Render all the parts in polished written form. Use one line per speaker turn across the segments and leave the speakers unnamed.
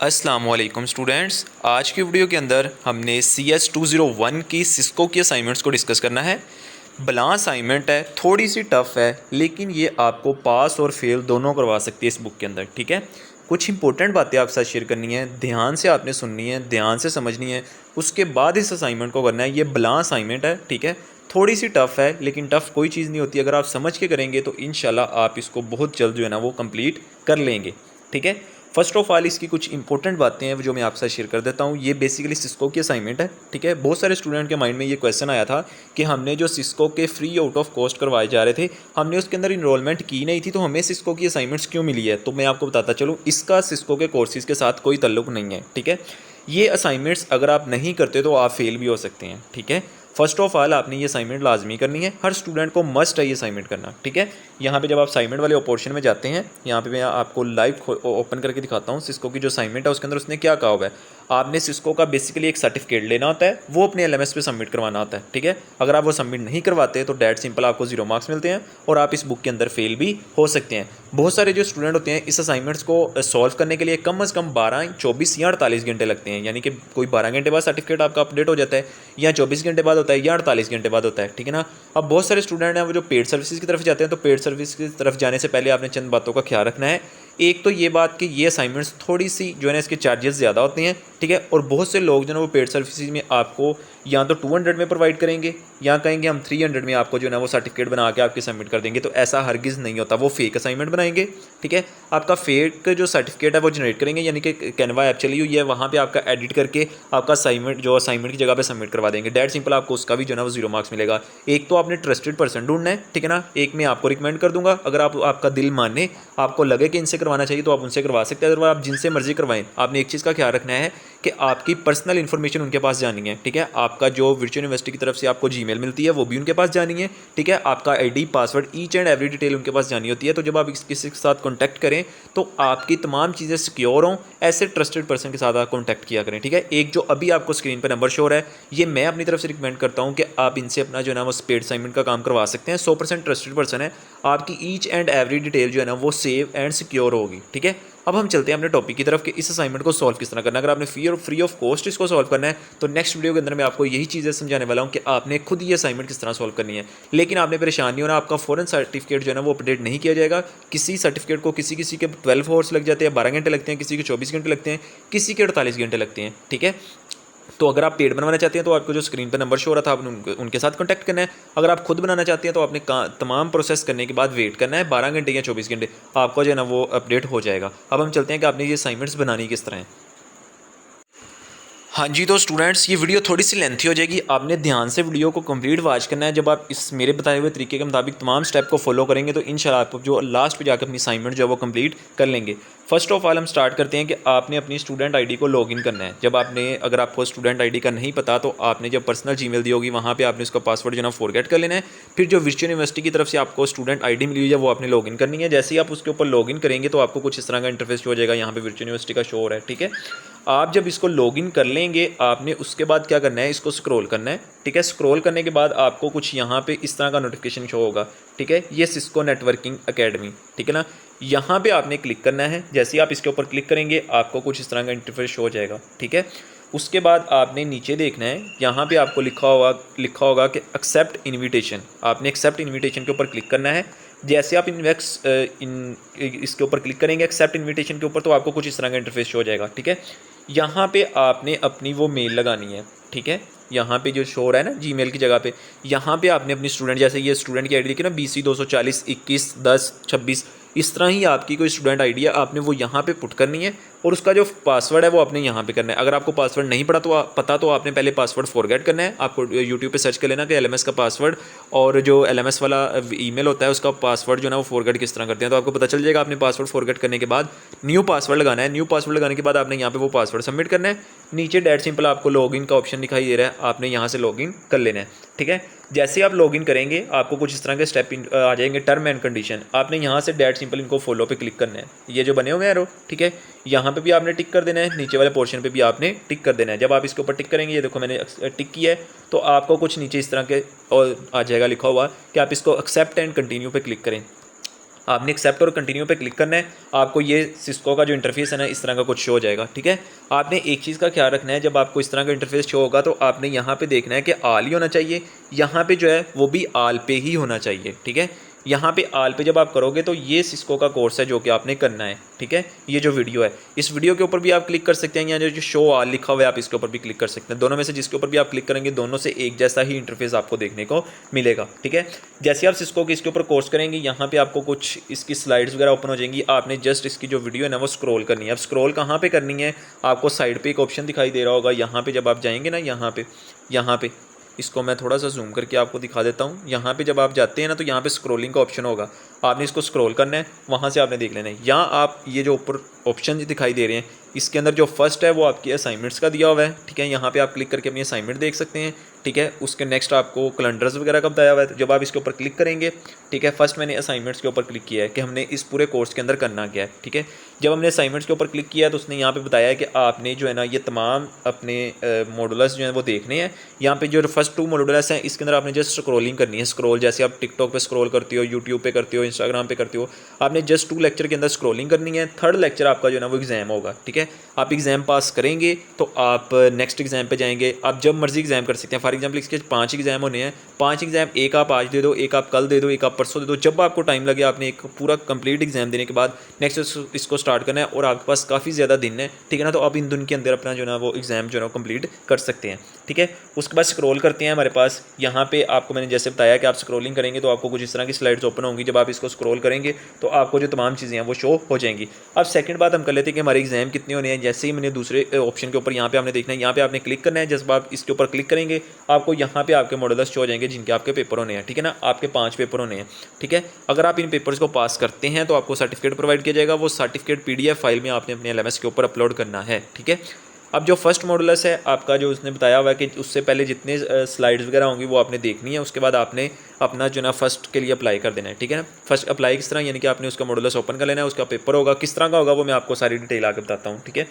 अस्सलामुअलैकुम स्टूडेंट्स, आज की वीडियो के अंदर हमने CS201 की सिस्को की असाइनमेंट्स को डिस्कस करना है। बला असाइनमेंट है, थोड़ी सी टफ़ है, लेकिन ये आपको पास और फेल दोनों करवा सकती है इस बुक के अंदर। ठीक है, कुछ इंपॉर्टेंट बातें आपके साथ शेयर करनी है, ध्यान से आपने सुननी है, ध्यान से समझनी है, उसके बाद इस असाइनमेंट को करना है। ये बला असाइनमेंट है, ठीक है, थोड़ी सी टफ़ है, लेकिन टफ़ कोई चीज़ नहीं होती। अगर आप समझ के करेंगे तो इंशाल्लाह आप इसको बहुत जल्द जो है ना वो कंप्लीट कर लेंगे। ठीक है, फर्स्ट ऑफ ऑल इसकी कुछ इंपॉर्टेंट बातें हैं जो मैं आपके साथ शेयर कर देता हूँ। ये बेसिकली सिस्को की असाइनमेंट है। ठीक है, बहुत सारे स्टूडेंट के माइंड में ये क्वेश्चन आया था कि हमने जो सिस्को के फ्री आउट ऑफ कॉस्ट करवाए जा रहे थे, हमने उसके अंदर इनरोलमेंट की नहीं थी, तो हमें सिस्को की असाइनमेंट्स क्यों मिली है। तो मैं आपको बताता चलूँ, इसका सिस्को के कोर्सेज़ के साथ कोई ताल्लुक नहीं है। ठीक है, ये असाइनमेंट्स अगर आप नहीं करते तो आप फेल भी हो सकते हैं। ठीक है, फर्स्ट ऑफ ऑल आपने ये असाइनमेंट लाजमी करनी है, हर स्टूडेंट को मस्ट है ये असाइनमेंट करना। ठीक है, यहाँ पे जब आप असाइनमेंट वाले पोर्शन में जाते हैं, यहाँ पे मैं आपको लाइव ओपन करके दिखाता हूँ सिस्को की जो असाइनमेंट है उसके अंदर उसने क्या कहा हुआ है। आपने सिस्को का बेसिकली एक सर्टिफिकेट लेना होता है, वो अपने LMS पे सबमिट करवाना होता है। ठीक है, अगर आप वो सबमिट नहीं करवाते तो डेट सिंपल आपको 0 मार्क्स मिलते हैं और आप इस बुक के अंदर फेल भी हो सकते हैं। बहुत सारे जो स्टूडेंट होते हैं इस असाइनमेंट्स को सॉल्व करने के लिए कम से कम 12, 24 या 48 घंटे लगते हैं। यानी कि कोई 12 घंटे बाद सर्टिफिकेट आपका अपडेट हो जाता है, या 24 घंटे बाद होता है, या 48 घंटे बाद होता है। ठीक है ना। अब बहुत सारे स्टूडेंट हैं वो जो पेड सर्विसेज की तरफ जाते हैं, तो पेड सर्विस की तरफ जाने से पहले आपने चंद बातों का ख्याल रखना है। एक तो ये बात कि ये असाइनमेंट्स थोड़ी सी जो है ना इसके चार्जेस ज़्यादा होते हैं। ठीक है, और बहुत से लोग जो है ना वो पेड सर्विसेज में आपको या तो 200 में प्रोवाइड करेंगे या कहेंगे हम 300 में आपको जो है ना वो सर्टिफिकेट बना के आपके सबमिट कर देंगे। तो ऐसा हरगिज़ नहीं होता, वो फेक असाइनमेंट बनाएंगे। ठीक है, आपका फेक जो सर्टिफिकेट है वो जनरेट करेंगे, यानी कि कैनवा ऐप चली हुई है, वहाँ पे आपका एडिट करके आपका असाइनमेंट की जगह पे सबमिट करवा देंगे। डेट सिंपल आपको उसका भी जो है ना वो 0 मार्क्स मिलेगा। एक तो आपने ट्रस्टेड पर्सन ढूंढना है। ठीक है ना, एक मैं आपको रिकमेंड कर दूंगा, अगर आपका दिल माने, आपको लगे कि इनसे करवाना चाहिए तो आप उनसे करवा सकते हैं, अदरवाइज आप जिनसे मर्जी करवाएं। आपने एक चीज़ का ख्याल रखना है कि आपकी पर्सनल इन्फॉर्मेशन उनके पास जानी है। ठीक है, आपका जो वर्चुअल यूनिवर्सिटी की तरफ से आपको जीमेल मिलती है वो भी उनके पास जानी है। ठीक है, आपका ID, password, each and every detail उनके पास जानी होती है। तो जब आप किसी के साथ कॉन्टैक्ट करें तो आपकी तमाम चीज़ें सिक्योर हों, ऐसे ट्रस्टेड पर्सन के साथ आप कॉन्टैक्ट किया करें। ठीक है, एक जो अभी आपको स्क्रीन पर नंबर शो हो रहा है, ये मैं अपनी तरफ से रिकमेंड करता हूँ कि आप इनसे अपना जो है ना वो पेड असाइनमेंट का काम करवा सकते हैं। 100% ट्रस्टेड पर्सन है, आपकी ईच एंड एवरी डिटेल जो है ना वो सेव एंड सिक्योर होगी। ठीक है, अब हम चलते हैं अपने टॉपिक की तरफ कि इस असाइनमेंट को सॉल्व किस तरह करना है। अगर आपने फ्री ऑफ कॉस्ट इसको सॉल्व करना है तो नेक्स्ट वीडियो के अंदर मैं आपको यही चीज़ें समझाने वाला हूँ कि आपने खुद ये असाइनमेंट किस तरह सॉल्व करनी है। लेकिन आपने परेशान नहीं होना, आपका फ़ौरन सर्टिफिकेट जो है ना वो अपडेट नहीं किया जाएगा। किसी सर्टिफिकेट को किसी के 12 आवर्स लग जाते हैं, 12 घंटे लगते हैं, किसी के 24 घंटे लगते हैं, किसी के 48 घंटे लगते हैं। ठीक है, तो अगर आप पेड बनवाना चाहते हैं तो आपको जो स्क्रीन पर नंबर शो हो रहा था आपने उनके साथ कॉन्टैक्ट करना है। अगर आप खुद बनाना चाहते हैं तो आपने तमाम प्रोसेस करने के बाद वेट करना है 12 घंटे या 24 घंटे, आपका जो है ना वो अपडेट हो जाएगा। अब हम चलते हैं कि आपने ये असाइनमेंट्स बनानी किस तरह है। हाँ जी, तो स्टूडेंट्स ये वीडियो थोड़ी सी लेंथी हो जाएगी, आपने ध्यान से वीडियो को कंप्लीट वॉच करना है। जब आप इस मेरे बताए हुए तरीके के मुताबिक तमाम स्टेप को फॉलो करेंगे तो इंशाल्लाह आप जो लास्ट पे जाकर अपनी असाइनमेंट जो है वो कंप्लीट कर लेंगे। फर्स्ट ऑफ ऑल हम स्टार्ट करते हैं कि आपने अपनी स्टूडेंट आईडी को लॉगिन करना है। जब आपने, अगर आपको स्टूडेंट आईडी का नहीं पता तो आपने जब पर्सनल जीमेल दी होगी वहाँ पे आपने उसका पासवर्ड जो है ना फॉरगेट कर लेना है। फिर जो वर्चुअल यूनिवर्सिटी की तरफ से आपको स्टूडेंट आईडी मिली हुई है वो आपने लॉगिन करनी है। जैसे ही आप उसके ऊपर लॉगिन करेंगे तो आपको कुछ इस तरह का इंटरफेस हो जाएगा, यहाँ पे वर्चुअल यूनिवर्सिटी का शो हो रहा है। ठीक है, आप जब इसको लॉगिन कर लेंगे आपने उसके बाद क्या करना है, इसको स्क्रॉल करना है। ठीक है, स्क्रॉल करने के बाद आपको कुछ यहाँ पे इस तरह का नोटिफिकेशन शो होगा। ठीक है, ये सिस्को नेटवर्किंग एकेडमी। ठीक है ना, यहाँ पे आपने क्लिक करना है। जैसे ही आप इसके ऊपर क्लिक करेंगे आपको कुछ इस तरह का इंटरफेस शो हो जाएगा। ठीक है, उसके बाद आपने नीचे देखना है, यहाँ पे आपको लिखा होगा कि एक्सेप्ट इन्विटेशन। आपने एक्सेप्ट इन्विटेशन के ऊपर क्लिक करना है। जैसे आप इसके ऊपर क्लिक करेंगे एक्सेप्ट इन्विटेशन के ऊपर तो आपको कुछ इस तरह का इंटरफेस शो हो जाएगा। ठीक है, यहाँ पे आपने अपनी वो मेल लगानी है। ठीक है, यहाँ पे जो शो हो रहा है ना जीमेल की जगह पे, यहाँ पे आपने अपनी स्टूडेंट, जैसे ये स्टूडेंट की आईडी लिखी ना BC240211026, इस तरह ही आपकी कोई स्टूडेंट आईडी है, आपने वो यहाँ पे पुट करनी है और उसका जो पासवर्ड है वो आपने यहाँ पे करना है। अगर आपको पासवर्ड नहीं पता तो आपने पहले पासवर्ड फॉरगेट करना है। आपको यूट्यूब पे सर्च कर लेना कि LMS का पासवर्ड और जो LMS वाला ईमेल होता है उसका पासवर्ड जो है ना वो फॉरगेट किस तरह करते हैं, तो आपको पता चल जाएगा। आपने पासवर्ड फॉरगेट करने के बाद न्यू पासवर्ड लगाना है। न्यू पासवर्ड लगाने के बाद आपने यहाँ पे वो पासवर्ड सबमिट करना है। नीचे डेट सिंपल आपको लॉगिन का ऑप्शन दिखाई दे रहा है, आपने यहाँ से लॉगिन कर लेना है। ठीक है, जैसे आप लॉगिन करेंगे आपको कुछ इस तरह के स्टेप आ जाएंगे, टर्म एंड कंडीशन। आपने यहाँ से डेट सिंपल इनको फॉलो पे क्लिक करना है, ये जो बने हुए हैं एरो। ठीक है, यहाँ पे भी आपने टिक कर देना है, नीचे वाले पोर्शन पे भी आपने टिक कर देना है। जब आप इसके ऊपर टिक करेंगे, ये देखो मैंने टिक किया है, तो आपको कुछ नीचे इस तरह के और आ जाएगा लिखा हुआ कि आप इसको एक्सेप्ट एंड कंटिन्यू पे क्लिक करें। आपने एक्सेप्ट और कंटिन्यू पे क्लिक करना है, आपको ये सिस्को का जो इंटरफेस है ना इस तरह का कुछ शो हो जाएगा। ठीक है, आपने एक चीज़ का ख्याल रखना है, जब आपको इस तरह का इंटरफेस शो होगा तो आपने यहाँ पे देखना है कि आल ही होना चाहिए, यहाँ पे जो है वो भी आल पे ही होना चाहिए। ठीक है, यहाँ पे आल पे जब आप करोगे तो ये सिस्को का कोर्स है जो कि आपने करना है। ठीक है, ये जो वीडियो है इस वीडियो के ऊपर भी आप क्लिक कर सकते हैं, या जो शो आल लिखा हुआ है आप इसके ऊपर भी क्लिक कर सकते हैं। दोनों में से जिसके ऊपर भी आप क्लिक करेंगे दोनों से एक जैसा ही इंटरफेस आपको देखने को मिलेगा। ठीक है, जैसे आप सिस्को के इसके ऊपर कोर्स करेंगे यहाँ पे आपको कुछ इसकी स्लाइड्स वगैरह ओपन हो जाएंगी। आपने जस्ट इसकी जो वीडियो है ना वो स्क्रॉल करनी है। अब स्क्रॉल कहाँ पे करनी है, आपको साइड पे एक ऑप्शन दिखाई दे रहा होगा, यहाँ पे जब आप जाएंगे ना यहाँ पे इसको मैं थोड़ा सा जूम करके आपको दिखा देता हूँ। यहाँ पे जब आप जाते हैं ना तो यहाँ पे स्क्रॉलिंग का ऑप्शन होगा, आपने इसको स्क्रॉल करना है, वहाँ से आपने देख लेना है। यहाँ आप ये जो ऊपर ऑप्शन दिखाई दे रहे हैं इसके अंदर जो फर्स्ट है वो आपकी असाइनमेंट्स का दिया हुआ है। ठीक है, यहाँ पे आप क्लिक करके अपनी असाइनमेंट देख सकते हैं। ठीक है, उसके नेक्स्ट आपको कैलेंडर्स वगैरह का बताया हुआ है, तो जब आप इसके ऊपर क्लिक करेंगे, ठीक है, फर्स्ट मैंने असाइनमेंट्स के ऊपर क्लिक किया है कि हमने इस पूरे कोर्स के अंदर करना क्या है। ठीक है, जब हमने असाइनमेंट्स के ऊपर क्लिक किया है तो उसने यहाँ पे बताया है कि आपने जो है ना ये तमाम अपने मॉडुलस जो है वो देखने हैं। यहाँ पे जो फर्स्ट 2 मॉडुलस हैं इसके अंदर आपने जस्ट स्क्रॉलिंग करनी है। स्क्रॉल जैसे आप टिकटॉक पे स्क्रॉल करते हो, यूट्यूब पे करते हो, इंस्टाग्राम पे करते हो, आपने जस्ट 2 लेक्चर के अंदर स्क्रॉलिंग करनी है। थर्ड लेक्चर आपका जो है ना वो एग्जाम होगा। ठीक है, आप एग्जाम पास करेंगे तो आप नेक्स्ट एग्जाम पे जाएंगे। आप जब मर्जी एग्जाम कर सकते हैं। फॉर एग्जाम्पल इसके 5 एग्जाम होने हैं, 5 एग्जाम एक आप आज दे दो, एक आप कल दे दो, एक आप परसों दे दो, जब आपको टाइम लगे आपने एक पूरा कंप्लीट एग्जाम देने के बाद नेक्स्ट इसको स्टार्ट करना है और आपके पास काफ़ी ज़्यादा दिन है। ठीक है ना, तो आप इन दिन के अंदर अपना जो ना वो एग्जाम जो है कंप्लीट कर सकते हैं। ठीक है, उसके बाद स्क्रॉल करते हैं हमारे पास यहाँ पे आपको मैंने जैसे बताया कि आप स्क्रॉलिंग करेंगे तो आपको कुछ इस तरह की स्लाइड्स ओपन होंगी। जब आप इसको स्क्रॉल करेंगे तो आपको जो तमाम चीज़ें हैं वो शो हो जाएंगी। अब सेकंड बात हम कर लेते हैं कि हमारे एग्जाम कितने होने हैं। जैसे ही मैंने दूसरे ऑप्शन के ऊपर यहाँ पे आपने देखना है, यहाँ पे आपने क्लिक करना है। जब आप इसके ऊपर क्लिक करेंगे आपको यहाँ पे आपके मॉडल्स शो हो जाएंगे जिनके आपके पेपर होने हैं। ठीक है ना, आपके 5 पेपर होने हैं। ठीक है, अगर आप इन पेपर्स को पास करते हैं तो आपको सर्टिफिकेट प्रोवाइड किया जाएगा। वो सर्टिफिकेट PDF फाइल में आपने अपने LMS के ऊपर अपलोड करना है। ठीक है, अब जो फर्स्ट मॉडुलस है आपका, जो उसने बताया हुआ है कि उससे पहले जितने स्लाइड्स वगैरह होंगी वो आपने देखनी है। उसके बाद आपने अपना जो ना फर्स्ट के लिए अप्लाई कर देना है। ठीक है ना, फर्स्ट अप्लाई किस तरह, यानी कि आपने उसका मॉडुलस ओपन कर लेना है। उसका पेपर होगा, किस तरह का होगा वो मैं आपको सारी डिटेल आके बताता हूँ। ठीक है,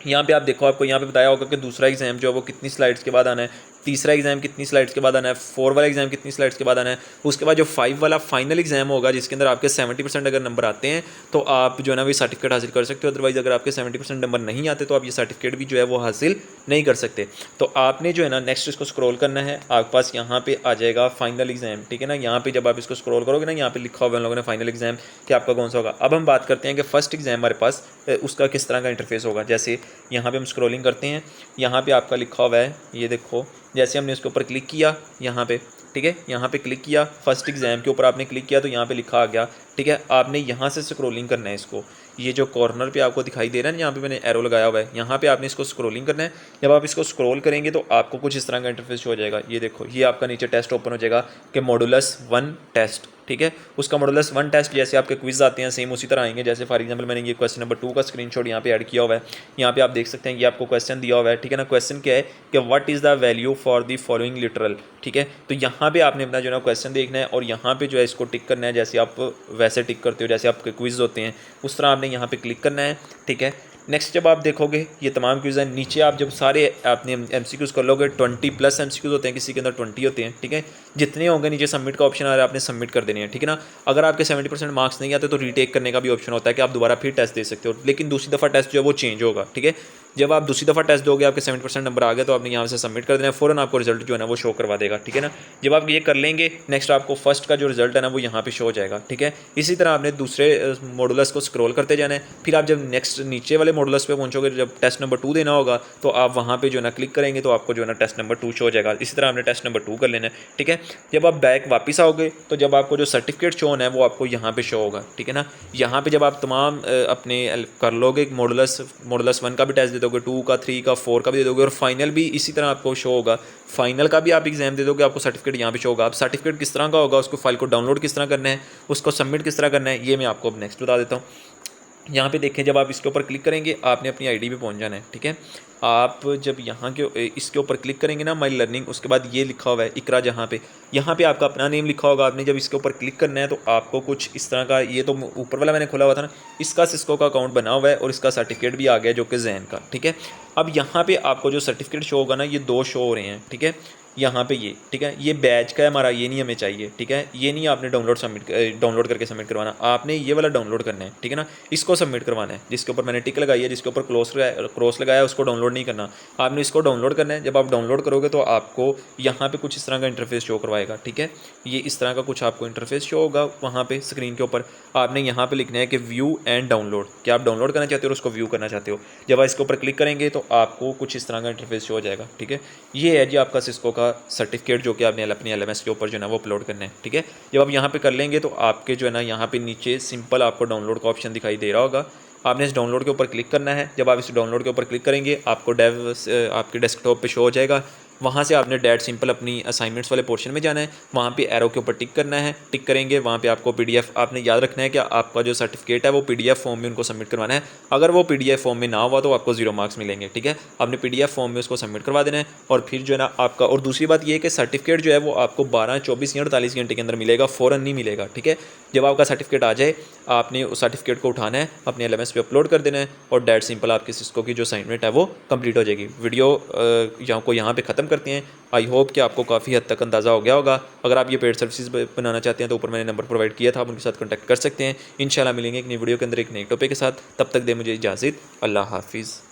यहाँ पे आप देखो, आपको यहाँ पे बताया होगा कि दूसरा एग्जाम जो है वो कितनी स्लाइड्स के बाद आना है, तीसरा एग्जाम कितनी स्लाइड्स के बाद आना है, 4 वाला एग्जाम कितनी स्लाइड्स के बाद आना है। उसके बाद जो 5 वाला फाइनल एग्जाम होगा जिसके अंदर आपके 70% अगर नंबर आते हैं तो आप जो है ना वो सर्टिफिकेट हासिल कर सकते हो। अदरवाइज़ अगर आपके 70% नंबर नहीं आते तो आप ये सर्टिफिकेट भी जो है वो हासिल नहीं कर सकते। तो आपने जो है ना नेक्स्ट इसको स्क्रॉल करना है, आपके पास यहाँ पे आ जाएगा फाइनल एग्जाम। ठीक है ना, यहाँ पे जब आप इसको स्क्रॉल करोगे ना यहाँ पे लिखा हुआ है उन लोगों ने फाइनल एग्जाम कि आपका कौन सा होगा। अब हम बात करते हैं कि फर्स्ट एग्जाम हमारे पास उसका किस तरह का इंटरफेस होगा। जैसे यहाँ पे हम स्क्रॉलिंग करते हैं, यहाँ पे आपका लिखा हुआ है, ये देखो, जैसे हमने इसके ऊपर क्लिक किया यहाँ पे, ठीक है, यहाँ पे क्लिक किया, फर्स्ट एग्जाम के ऊपर आपने क्लिक किया तो यहाँ पे लिखा आ गया। ठीक है, आपने यहाँ से स्क्रॉलिंग करना है इसको, ये जो कॉर्नर पे आपको दिखाई दे रहा है ना, यहाँ पे मैंने एरो लगाया हुआ है, यहाँ पे आपने इसको स्क्रॉलिंग करना है। जब आप इसको स्क्रॉल करेंगे तो आपको कुछ इस तरह का इंटरफेस हो जाएगा। ये देखो, ये आपका नीचे टेस्ट ओपन हो जाएगा कि मॉडुलस 1 टेस्ट। ठीक है, उसका मॉडुलस 1 टेस्ट जैसे आपके क्विज आते हैं सेम उसी तरह आएंगे। जैसे फॉर एग्जांपल मैंने ये क्वेश्चन नंबर 2 का स्क्रीनशॉट यहाँ पे ऐड किया हुआ है, यहाँ पे आप देख सकते हैं ये आपको क्वेश्चन दिया हुआ है। ठीक है ना, क्वेश्चन क्या है कि what is the value for the following literal. ठीक है, तो यहाँ पे आपने अपना जो है क्वेश्चन देखना है और यहाँ पे जो है इसको टिक करना है, जैसे आप वैसे टिक करते हो जैसे आपके क्विज होते हैं उस तरह आपने यहाँ पे क्लिक करना है। ठीक है, नेक्स्ट जब आप देखोगे ये तमाम क्विज़ हैं, नीचे आप जब सारे आपने MCQs कर लोगे 20+ MCQs होते हैं, किसी के अंदर 20 होते हैं। ठीक है, जितने होंगे नीचे सबमिट का ऑप्शन आ रहा है, आपने सबमिट कर देने हैं। ठीक है ना, अगर आपके 70% मार्क्स नहीं आते तो रीटेक करने का भी ऑप्शन होता है कि आप दोबारा फिर टेस्ट दे सकते हो, लेकिन दूसरी दफ़ा टेस्ट जो है वो चेंज होगा। ठीक है, जब आप दूसरी दफ़ा टेस्ट दोगे आपके 70% नंबर आ गए तो आपने यहाँ से सबमिट कर देना है, फ़ौरन आपको रिजल्ट जो है ना वो शो करवा देगा। ठीक है ना, जब आप ये कर लेंगे नेक्स्ट आपको फर्स्ट का जो रिजल्ट है ना वो यहाँ पे शो हो जाएगा। ठीक है, इसी तरह आपने दूसरे मॉडुलस को स्क्रॉल करते जाना है। फिर आप जब नेक्स्ट नीचे वाले मॉडुलस पे पहुँचोगे, जब टेस्ट नंबर 2 देना होगा तो आप वहाँ पे जो है ना क्लिक करेंगे तो आपको जो है ना टेस्ट नंबर 2 शो हो जाएगा। इसी तरह आपने टेस्ट नंबर 2 कर लेना है। ठीक है, जब आप बैक वापस आओगे तो जब आपको जो सर्टिफिकेट शो होना है वो आपको यहाँ पे शो होगा। ठीक है ना, यहाँ पे जब आप तमाम अपने कर लोगे मॉडुलस 1 का भी टेस्ट दे दोगे, 2 का, 3 का, 4 का भी दे दोगे और फाइनल भी इसी तरह आपको शो होगा। फाइनल का भी आप एग्जाम दे दोगे, आपको सर्टिफिकेट यहाँ पे शो होगा। अब सर्टिफिकेट किस तरह का होगा, उसको फाइल को डाउनलोड किस तरह करना है, उसको सबमिट किस तरह करना है, ये मैं आपको अब नेक्स्ट बता देता हूँ। यहाँ पे देखें, जब आप इसके ऊपर क्लिक करेंगे आपने अपनी आईडी पे पहुँच जाना है। ठीक है, आप जब यहाँ के इसके ऊपर क्लिक करेंगे ना माई लर्निंग, उसके बाद ये लिखा हुआ है इकरा, यहाँ पे आपका अपना नेम लिखा होगा। आपने जब इसके ऊपर क्लिक करना है तो आपको कुछ इस तरह का, ये तो ऊपर वाला मैंने खोला हुआ था ना, इसका सिस्को का अकाउंट बना हुआ है और इसका सर्टिफिकेट भी आ गया जो कि जैन का। ठीक है, अब यहाँ पे आपको जो सर्टिफिकेट शो होगा ना, ये 2 शो हो रहे हैं, ठीक है। यहाँ पे ये, ठीक है, ये बैच का है हमारा, ये नहीं हमें चाहिए, ठीक है। ये नहीं आपने डाउनलोड करके सबमिट करवाना, आपने ये वाला डाउनलोड करना है, ठीक है ना। इसको सबमिट करवाना है, जिसके ऊपर मैंने टिक लगाई है, जिसके ऊपर क्रॉस लगाया है, उसको डाउनलोड नहीं करना, आपने इसको डाउनलोड करना है। जब आप डाउनलोड करोगे तो आपको यहाँ पे कुछ इस तरह का इंटरफेस शो करवाएगा, ठीक है। ये इस तरह का कुछ आपको इंटरफेस शो होगा वहाँ पे स्क्रीन के ऊपर। आपने यहाँ पे लिखना है कि व्यू एंड डाउनलोड, क्या आप डाउनलोड करना चाहते हो और उसको व्यू करना चाहते हो। जब आप इसके ऊपर क्लिक करेंगे तो आपको कुछ इस तरह का इंटरफेस शो हो जाएगा, ठीक है। ये है जी आपका सिस्को का सर्टिफिकेट जो कि आपने अपनी LMS के ऊपर जो है ना वो अपलोड करना है, ठीक है। जब आप यहाँ पे कर लेंगे तो आपके जो है ना यहाँ पे नीचे सिंपल आपको डाउनलोड का ऑप्शन दिखाई दे रहा होगा। आपने इस डाउनलोड के ऊपर क्लिक करना है। जब आप इस डाउनलोड के ऊपर क्लिक करेंगे आपको आपके डेस्कटॉप पे शो हो जाएगा। वहाँ से आपने डेट सिंपल अपनी असाइनमेंट्स वाले पोर्शन में जाना है, वहाँ पे एरो के ऊपर टिक करना है। टिक करेंगे वहाँ पे आपको PDF, आपने याद रखना है कि आपका जो सर्टिफिकेट है वो PDF फॉर्म में उनको सबमिट करवाना है। अगर वो PDF फॉर्म में ना हुआ तो आपको 0 मार्क्स मिलेंगे, ठीक है। आपने PDF फॉर्म में उसको सबमिट करवा देना है और फिर जो है ना आपका, और दूसरी बात ये है कि सर्टिफिकेट जो है वो आपको 12, 24 या 48 घंटे के अंदर मिलेगा, फ़ौरन नहीं मिलेगा, ठीक है। जब आपका सर्टिफिकेट आ जाए आपने उस सर्टिफिकेट को उठाना है, अपने LMS पे अपलोड कर देना है और डेट सिंपल आपकी सिस्को की जो असाइनमेंट है वो कंप्लीट हो जाएगी। वीडियो यहाँ पे ख़त्म करते हैं। आई होप कि आपको काफ़ी हद तक अंदाज़ा हो गया होगा। अगर आप ये पेड सर्विसेज बनाना चाहते हैं तो ऊपर मैंने नंबर प्रोवाइड किया था, आप उनके साथ कॉन्टैक्ट कर सकते हैं। इंशाल्लाह मिलेंगे एक नई वीडियो के अंदर एक नई टॉपिक के साथ। तब तक दे मुझे इजाज़त। अल्लाह हाफिज़।